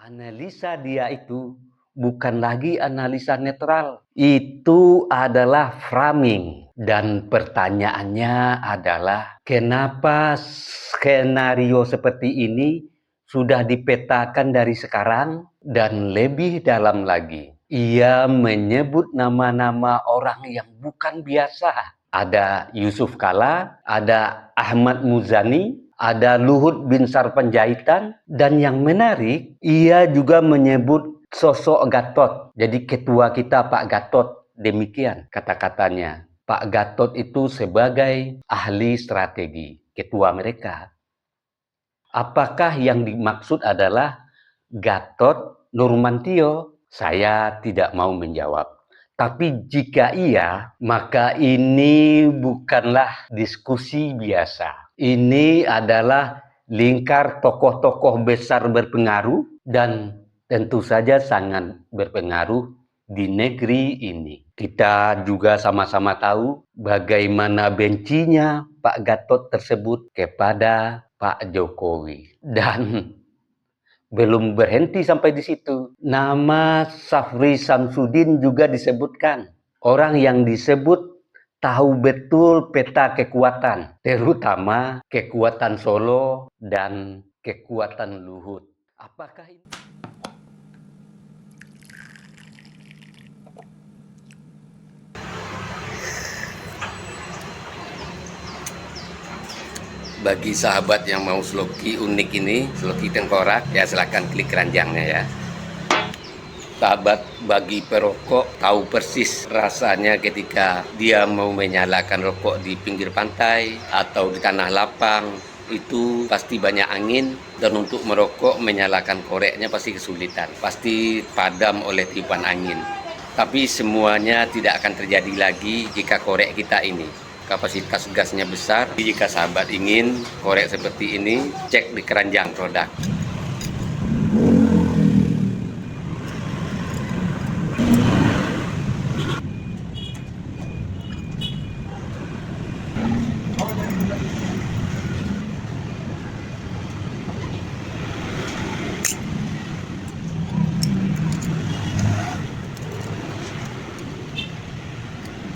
Analisa dia itu bukan lagi analisa netral. Itu adalah framing. Dan pertanyaannya adalah kenapa skenario seperti ini sudah dipetakan dari sekarang dan lebih dalam lagi. Ia menyebut nama-nama orang yang bukan biasa. Ada Yusuf Kala, ada Ahmad Muzani, ada Luhut Binsar Panjaitan, dan yang menarik, ia juga menyebut sosok Gatot. Jadi ketua kita Pak Gatot, demikian kata-katanya. Pak Gatot itu sebagai ahli strategi, ketua mereka. Apakah yang dimaksud adalah Gatot Nurmantio? Saya tidak mau menjawab. Tapi jika iya, maka ini bukanlah diskusi biasa. Ini adalah lingkar tokoh-tokoh besar berpengaruh dan tentu saja sangat berpengaruh di negeri ini. Kita juga sama-sama tahu bagaimana bencinya Pak Gatot tersebut kepada Pak Jokowi. Dan belum berhenti sampai di situ. Nama Safri Samsudin juga disebutkan. Orang yang disebut tahu betul peta kekuatan, terutama kekuatan Solo dan kekuatan Luhut. Apakah ini? Bagi sahabat yang mau sloki unik ini, sloki tengkorak, ya silahkan klik keranjangnya ya. Sahabat bagi perokok tahu persis rasanya ketika dia mau menyalakan rokok di pinggir pantai atau di tanah lapang. Itu pasti banyak angin dan untuk merokok menyalakan koreknya pasti kesulitan. Pasti padam oleh tiupan angin. Tapi semuanya tidak akan terjadi lagi jika korek kita ini kapasitas gasnya besar. Jika sahabat ingin korek seperti ini, cek di keranjang produk.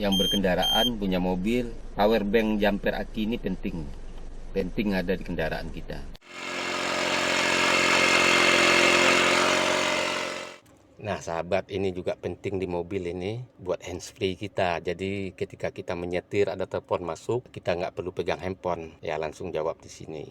Yang berkendaraan punya mobil, power bank jumper aki ini penting ada di kendaraan kita. Nah sahabat, ini juga penting di mobil ini buat handsfree kita. Jadi ketika kita menyetir ada telepon masuk, kita nggak perlu pegang handphone, ya langsung jawab di sini.